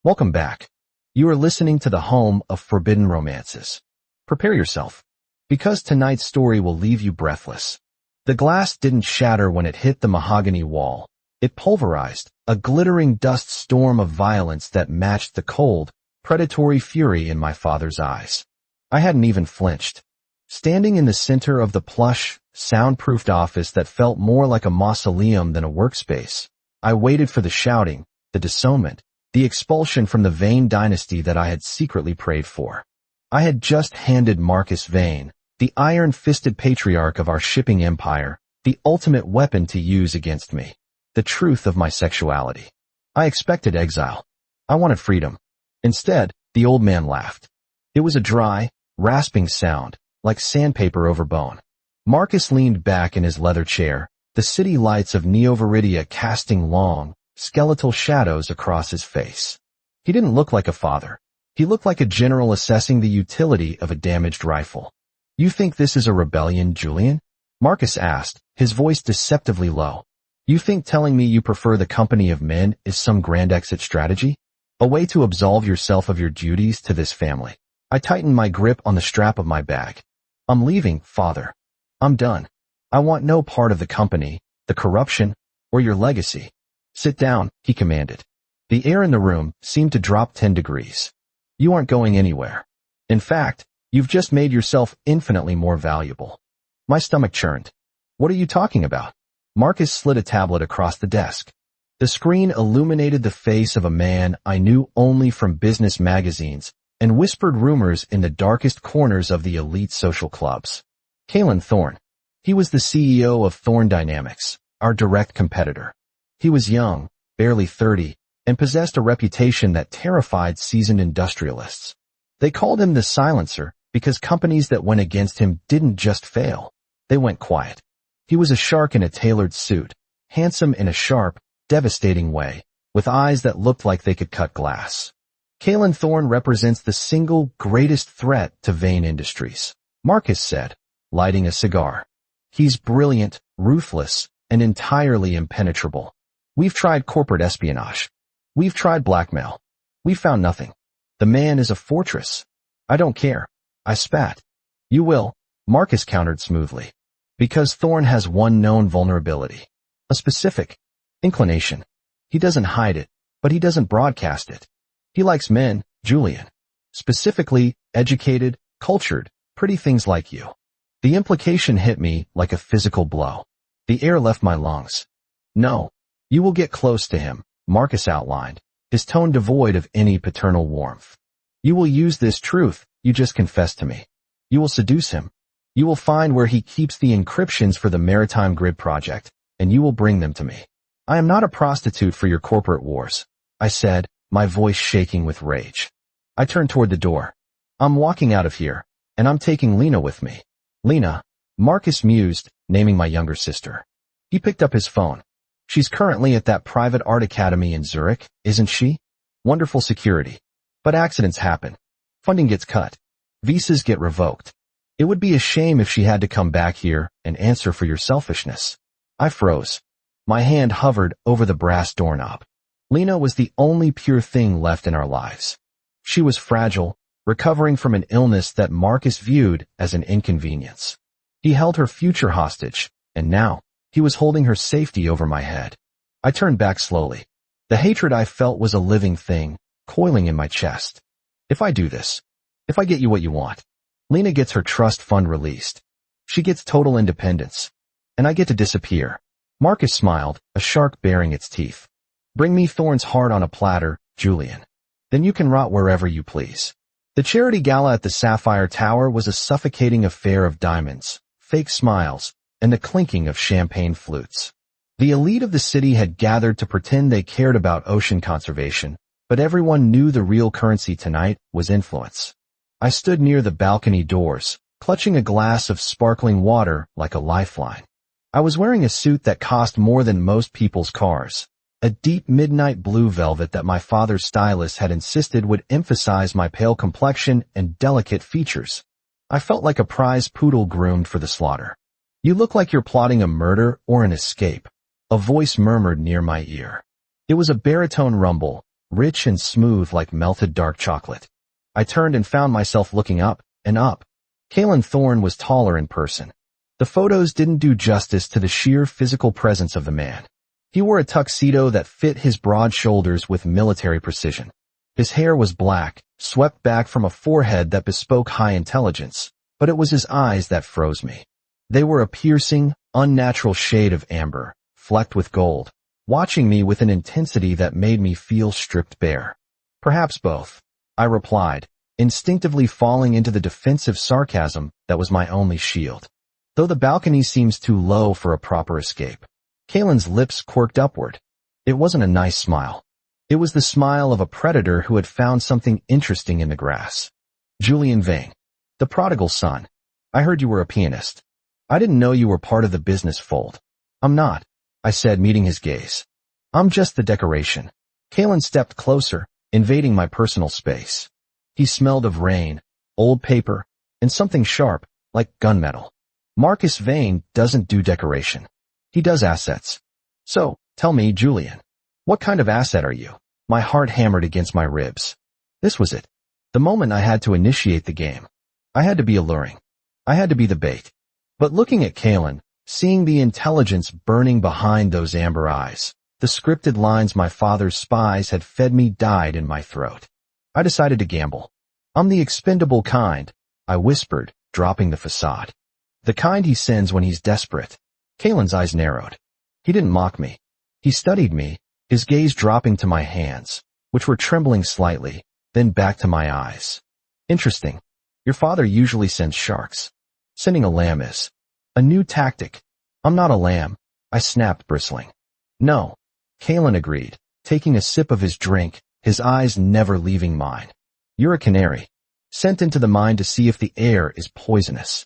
Welcome back. You are listening to the home of forbidden romances. Prepare yourself, because tonight's story will leave you breathless. The glass didn't shatter when it hit the mahogany wall. It pulverized, a glittering dust storm of violence that matched the cold, predatory fury in my father's eyes. I hadn't even flinched. Standing in the center of the plush, soundproofed office that felt more like a mausoleum than a workspace, I waited for the shouting, the disownment, the expulsion from the Vane dynasty that I had secretly prayed for. I had just handed Marcus Vane, the iron-fisted patriarch of our shipping empire, the ultimate weapon to use against me, the truth of my sexuality. I expected exile. I wanted freedom. Instead, the old man laughed. It was a dry, rasping sound, like sandpaper over bone. Marcus leaned back in his leather chair, the city lights of Neo-Viridia casting long, skeletal shadows across his face. He didn't look like a father. He looked like a general assessing the utility of a damaged rifle. "You think this is a rebellion, Julian?" Marcus asked, his voice deceptively low. "You think telling me you prefer the company of men is some grand exit strategy? A way to absolve yourself of your duties to this family?" I tightened my grip on the strap of my bag. "I'm leaving, father. I'm done. I want no part of the company, the corruption, or your legacy." "Sit down," he commanded. The air in the room seemed to drop 10 degrees. "You aren't going anywhere. In fact, you've just made yourself infinitely more valuable." My stomach churned. "What are you talking about?" Marcus slid a tablet across the desk. The screen illuminated the face of a man I knew only from business magazines and whispered rumors in the darkest corners of the elite social clubs. Kalen Thorne. He was the CEO of Thorne Dynamics, our direct competitor. He was young, barely 30, and possessed a reputation that terrified seasoned industrialists. They called him the silencer because companies that went against him didn't just fail, they went quiet. He was a shark in a tailored suit, handsome in a sharp, devastating way, with eyes that looked like they could cut glass. Kalen Thorne represents the single greatest threat to Vane Industries, Marcus said, lighting a cigar. He's brilliant, ruthless, and entirely impenetrable. We've tried corporate espionage. We've tried blackmail. We found nothing. The man is a fortress. I don't care. I spat. You will, Marcus countered smoothly. Because Thorne has one known vulnerability. A specific inclination. He doesn't hide it, but he doesn't broadcast it. He likes men, Julian. Specifically, educated, cultured, pretty things like you. The implication hit me like a physical blow. The air left my lungs. No, you will get close to him, Marcus outlined, his tone devoid of any paternal warmth. You will use this truth you just confessed to me. You will seduce him. You will find where he keeps the encryptions for the Maritime Grid project, and you will bring them to me. I am not a prostitute for your corporate wars, I said, my voice shaking with rage. I turned toward the door. I'm walking out of here, and I'm taking Lena with me. Lena, Marcus mused, naming my younger sister. He picked up his phone. She's currently at that private art academy in Zurich, isn't she? Wonderful security. But accidents happen. Funding gets cut. Visas get revoked. It would be a shame if she had to come back here and answer for your selfishness. I froze. My hand hovered over the brass doorknob. Lena was the only pure thing left in our lives. She was fragile, recovering from an illness that Marcus viewed as an inconvenience. He held her future hostage, and now, he was holding her safety over my head. I turned back slowly. The hatred I felt was a living thing, coiling in my chest. If I do this, if I get you what you want, Lena gets her trust fund released. She gets total independence. And I get to disappear. Marcus smiled, a shark baring its teeth. Bring me Thorne's heart on a platter, Julian. Then you can rot wherever you please. The charity gala at the Sapphire Tower was a suffocating affair of diamonds, fake smiles, and the clinking of champagne flutes. The elite of the city had gathered to pretend they cared about ocean conservation, but everyone knew the real currency tonight was influence. I stood near the balcony doors, clutching a glass of sparkling water like a lifeline. I was wearing a suit that cost more than most people's cars, a deep midnight blue velvet that my father's stylist had insisted would emphasize my pale complexion and delicate features. I felt like a prize poodle groomed for the slaughter. You look like you're plotting a murder or an escape, a voice murmured near my ear. It was a baritone rumble, rich and smooth like melted dark chocolate. I turned and found myself looking up and up. Kalen Thorne was taller in person. The photos didn't do justice to the sheer physical presence of the man. He wore a tuxedo that fit his broad shoulders with military precision. His hair was black, swept back from a forehead that bespoke high intelligence, but it was his eyes that froze me. They were a piercing, unnatural shade of amber, flecked with gold, watching me with an intensity that made me feel stripped bare. Perhaps both, I replied, instinctively falling into the defensive sarcasm that was my only shield. Though the balcony seems too low for a proper escape. Kalen's lips quirked upward. It wasn't a nice smile. It was the smile of a predator who had found something interesting in the grass. Julian Vane, the prodigal son. I heard you were a pianist. I didn't know you were part of the business fold. I'm not, I said, meeting his gaze. I'm just the decoration. Kalen stepped closer, invading my personal space. He smelled of rain, old paper, and something sharp, like gunmetal. Marcus Vane doesn't do decoration. He does assets. So, tell me, Julian, what kind of asset are you? My heart hammered against my ribs. This was it. The moment I had to initiate the game. I had to be alluring. I had to be the bait. But looking at Kalen, seeing the intelligence burning behind those amber eyes, the scripted lines my father's spies had fed me died in my throat. I decided to gamble. I'm the expendable kind, I whispered, dropping the facade. The kind he sends when he's desperate. Kalen's eyes narrowed. He didn't mock me. He studied me, his gaze dropping to my hands, which were trembling slightly, then back to my eyes. Interesting. Your father usually sends sharks. Sending a lamb is a new tactic. I'm not a lamb, I snapped, bristling. No, Kalen agreed, taking a sip of his drink, his eyes never leaving mine. You're a canary, sent into the mine to see if the air is poisonous.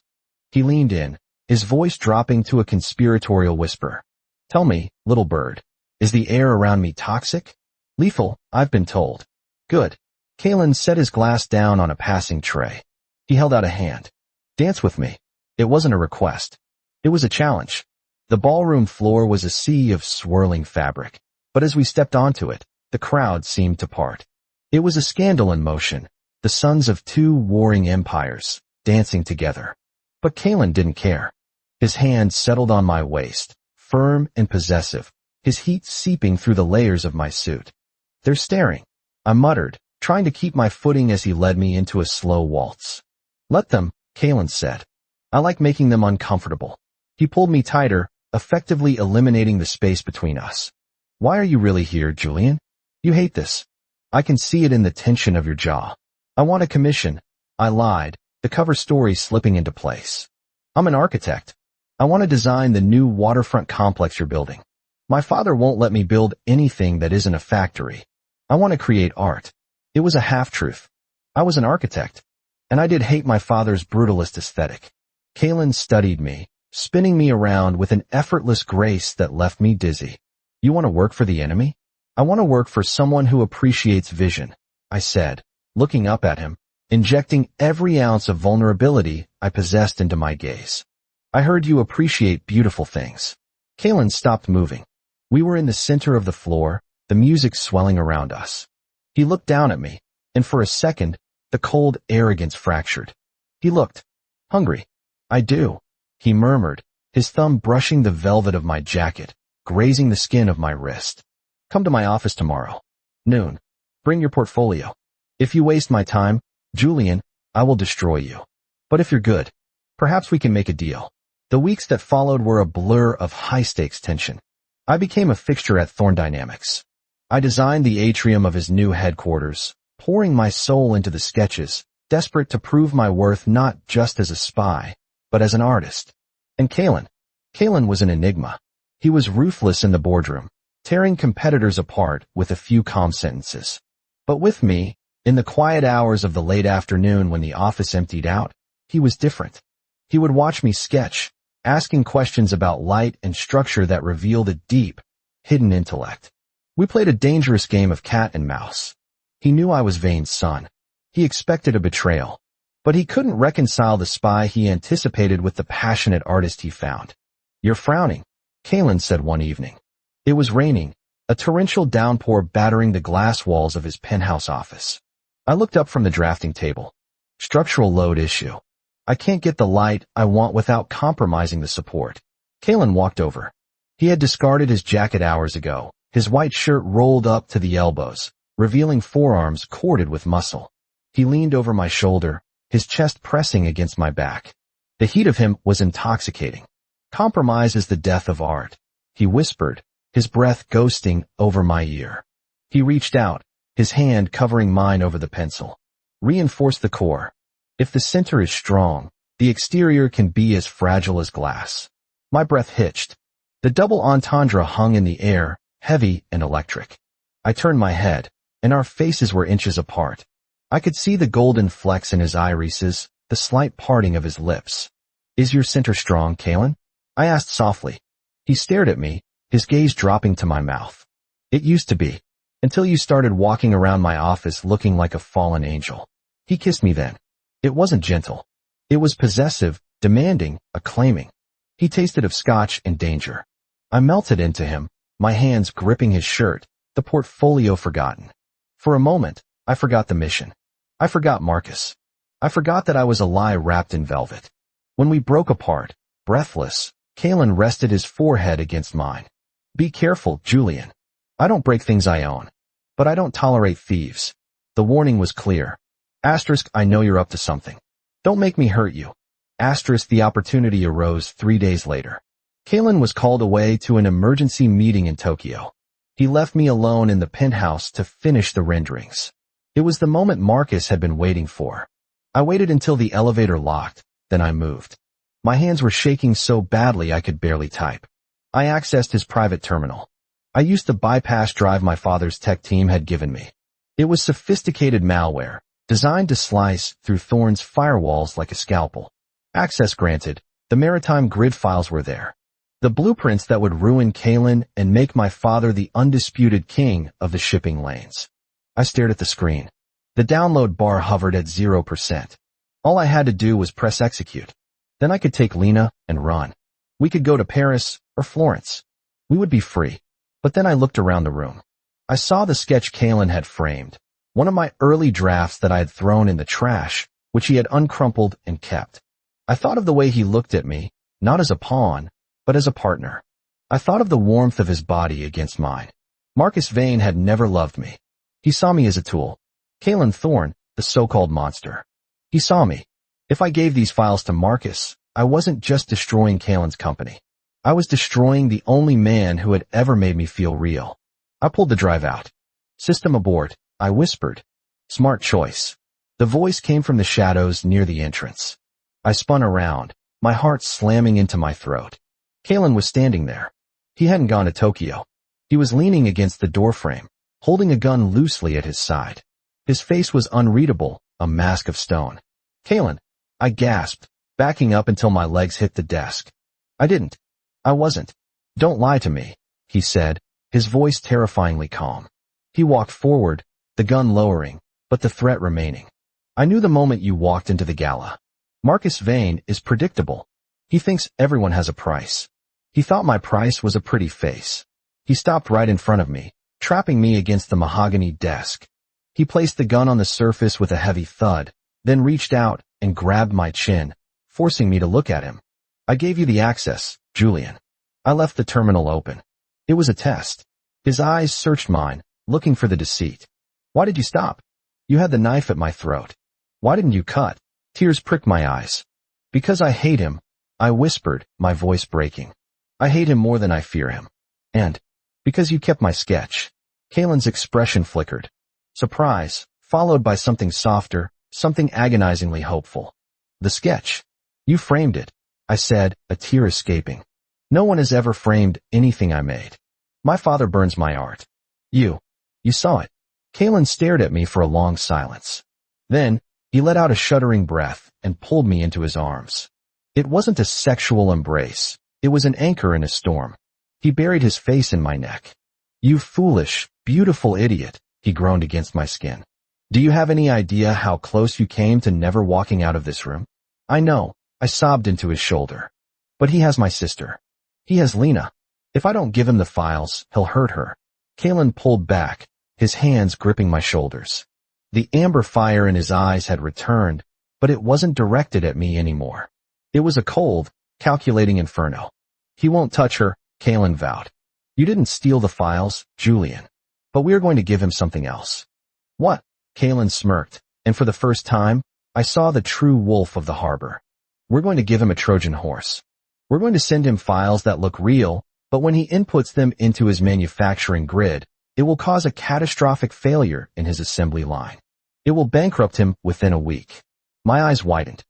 He leaned in, his voice dropping to a conspiratorial whisper. Tell me, little bird, is the air around me toxic? Lethal, I've been told. Good. Kalen set his glass down on a passing tray. He held out a hand. Dance with me. It wasn't a request. It was a challenge. The ballroom floor was a sea of swirling fabric, but as we stepped onto it, the crowd seemed to part. It was a scandal in motion, the sons of two warring empires, dancing together. But Kalen didn't care. His hand settled on my waist, firm and possessive, his heat seeping through the layers of my suit. They're staring, I muttered, trying to keep my footing as he led me into a slow waltz. Let them, Kalen said. I like making them uncomfortable. He pulled me tighter, effectively eliminating the space between us. Why are you really here, Julian? You hate this. I can see it in the tension of your jaw. I want a commission. I lied, the cover story slipping into place. I'm an architect. I want to design the new waterfront complex you're building. My father won't let me build anything that isn't a factory. I want to create art. It was a half-truth. I was an architect, and I did hate my father's brutalist aesthetic. Kalen studied me, spinning me around with an effortless grace that left me dizzy. You want to work for the enemy? I want to work for someone who appreciates vision, I said, looking up at him, injecting every ounce of vulnerability I possessed into my gaze. I heard you appreciate beautiful things. Kalen stopped moving. We were in the center of the floor, the music swelling around us. He looked down at me, and for a second, the cold arrogance fractured. He looked hungry. I do, he murmured, his thumb brushing the velvet of my jacket, grazing the skin of my wrist. Come to my office tomorrow. Noon. Bring your portfolio. If you waste my time, Julian, I will destroy you. But if you're good, perhaps we can make a deal. The weeks that followed were a blur of high-stakes tension. I became a fixture at Thorne Dynamics. I designed the atrium of his new headquarters, pouring my soul into the sketches, desperate to prove my worth not just as a spy, but as an artist. And Kalen was an enigma. He was ruthless in the boardroom, tearing competitors apart with a few calm sentences. But with me, in the quiet hours of the late afternoon when the office emptied out, he was different. He would watch me sketch, asking questions about light and structure that revealed a deep, hidden intellect. We played a dangerous game of cat and mouse. He knew I was Vane's son. He expected a betrayal, but he couldn't reconcile the spy he anticipated with the passionate artist he found. You're frowning, Kalen said one evening. It was raining, a torrential downpour battering the glass walls of his penthouse office. I looked up from the drafting table. Structural load issue. I can't get the light I want without compromising the support. Kalen walked over. He had discarded his jacket hours ago, his white shirt rolled up to the elbows, revealing forearms corded with muscle. He leaned over my shoulder, his chest pressing against my back. The heat of him was intoxicating. Compromise is the death of art, he whispered, his breath ghosting over my ear. He reached out, his hand covering mine over the pencil. Reinforce the core. If the center is strong, the exterior can be as fragile as glass. My breath hitched. The double entendre hung in the air, heavy and electric. I turned my head, and our faces were inches apart. I could see the golden flecks in his irises, the slight parting of his lips. Is your center strong, Kalen? I asked softly. He stared at me, his gaze dropping to my mouth. It used to be, until you started walking around my office looking like a fallen angel. He kissed me then. It wasn't gentle. It was possessive, demanding, acclaiming. He tasted of scotch and danger. I melted into him, my hands gripping his shirt, the portfolio forgotten. For a moment, I forgot the mission. I forgot Marcus. I forgot that I was a lie wrapped in velvet. When we broke apart, breathless, Kalen rested his forehead against mine. Be careful, Julian. I don't break things I own. But I don't tolerate thieves. The warning was clear. Asterisk, I know you're up to something. Don't make me hurt you. Asterisk, the opportunity arose 3 days later. Kalen was called away to an emergency meeting in Tokyo. He left me alone in the penthouse to finish the renderings. It was the moment Marcus had been waiting for. I waited until the elevator locked, then I moved. My hands were shaking so badly I could barely type. I accessed his private terminal. I used the bypass drive my father's tech team had given me. It was sophisticated malware, designed to slice through Thorne's firewalls like a scalpel. Access granted, the maritime grid files were there. The blueprints that would ruin Kalen and make my father the undisputed king of the shipping lanes. I stared at the screen. The download bar hovered at 0%. All I had to do was press execute. Then I could take Lena and run. We could go to Paris or Florence. We would be free. But then I looked around the room. I saw the sketch Kalen had framed, one of my early drafts that I had thrown in the trash, which he had uncrumpled and kept. I thought of the way he looked at me, not as a pawn, but as a partner. I thought of the warmth of his body against mine. Marcus Vane had never loved me. He saw me as a tool. Kalen Thorne, the so-called monster. He saw me. If I gave these files to Marcus, I wasn't just destroying Kalen's company. I was destroying the only man who had ever made me feel real. I pulled the drive out. System abort, I whispered. Smart choice. The voice came from the shadows near the entrance. I spun around, my heart slamming into my throat. Kalen was standing there. He hadn't gone to Tokyo. He was leaning against the doorframe, holding a gun loosely at his side. His face was unreadable, a mask of stone. Kalen, I gasped, backing up until my legs hit the desk. I wasn't. Don't lie to me, he said, his voice terrifyingly calm. He walked forward, the gun lowering, but the threat remaining. I knew the moment you walked into the gala. Marcus Vane is predictable. He thinks everyone has a price. He thought my price was a pretty face. He stopped right in front of me, trapping me against the mahogany desk. He placed the gun on the surface with a heavy thud, then reached out and grabbed my chin, forcing me to look at him. I gave you the access, Julian. I left the terminal open. It was a test. His eyes searched mine, looking for the deceit. Why did you stop? You had the knife at my throat. Why didn't you cut? Tears pricked my eyes. Because I hate him, I whispered, my voice breaking. I hate him more than I fear him. And because you kept my sketch. Kalen's expression flickered. Surprise, followed by something softer, something agonizingly hopeful. The sketch. You framed it, I said, a tear escaping. No one has ever framed anything I made. My father burns my art. You saw it. Kalen stared at me for a long silence. Then, he let out a shuddering breath and pulled me into his arms. It wasn't a sexual embrace. It was an anchor in a storm. He buried his face in my neck. You foolish, beautiful idiot, he groaned against my skin. Do you have any idea how close you came to never walking out of this room? I know, I sobbed into his shoulder. But he has my sister. He has Lena. If I don't give him the files, he'll hurt her. Kalen pulled back, his hands gripping my shoulders. The amber fire in his eyes had returned, but it wasn't directed at me anymore. It was a cold, calculating inferno. He won't touch her, Kalen vowed. You didn't steal the files, Julian. But we're going to give him something else. What? Kalen smirked, and for the first time, I saw the true wolf of the harbor. We're going to give him a Trojan horse. We're going to send him files that look real, but when he inputs them into his manufacturing grid, it will cause a catastrophic failure in his assembly line. It will bankrupt him within a week. My eyes widened.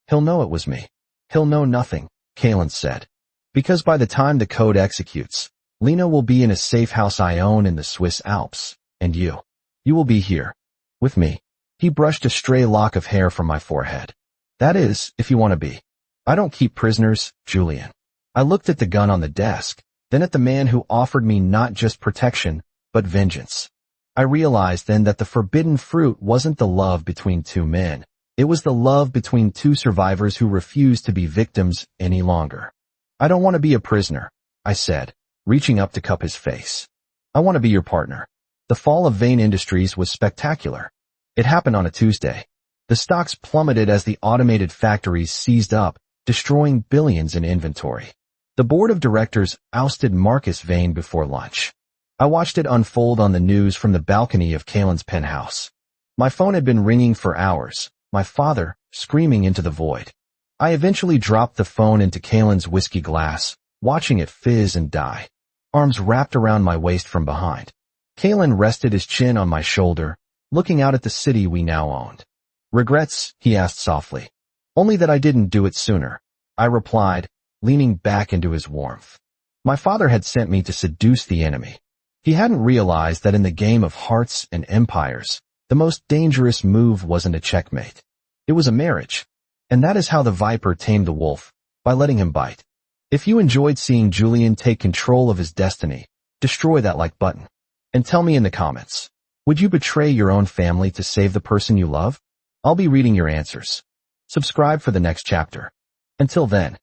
He'll know it was me. He'll know nothing, Kalen said. Because by the time the code executes, Lena will be in a safe house I own in the Swiss Alps, and you will be here, with me. He brushed a stray lock of hair from my forehead. That is, if you want to be. I don't keep prisoners, Julian. I looked at the gun on the desk, then at the man who offered me not just protection, but vengeance. I realized then that the forbidden fruit wasn't the love between two men. It was the love between two survivors who refused to be victims any longer. I don't want to be a prisoner, I said, reaching up to cup his face. I want to be your partner. The fall of Vane Industries was spectacular. It happened on a Tuesday. The stocks plummeted as the automated factories seized up, destroying billions in inventory. The board of directors ousted Marcus Vane before lunch. I watched it unfold on the news from the balcony of Kalen's penthouse. My phone had been ringing for hours, my father screaming into the void. I eventually dropped the phone into Kalen's whiskey glass, watching it fizz and die, arms wrapped around my waist from behind. Kalen rested his chin on my shoulder, looking out at the city we now owned. Regrets? He asked softly. Only that I didn't do it sooner, I replied, leaning back into his warmth. My father had sent me to seduce the enemy. He hadn't realized that in the game of hearts and empires, the most dangerous move wasn't a checkmate. It was a marriage. And that is how the viper tamed the wolf, by letting him bite. If you enjoyed seeing Julian take control of his destiny, destroy that like button. And tell me in the comments, would you betray your own family to save the person you love? I'll be reading your answers. Subscribe for the next chapter. Until then.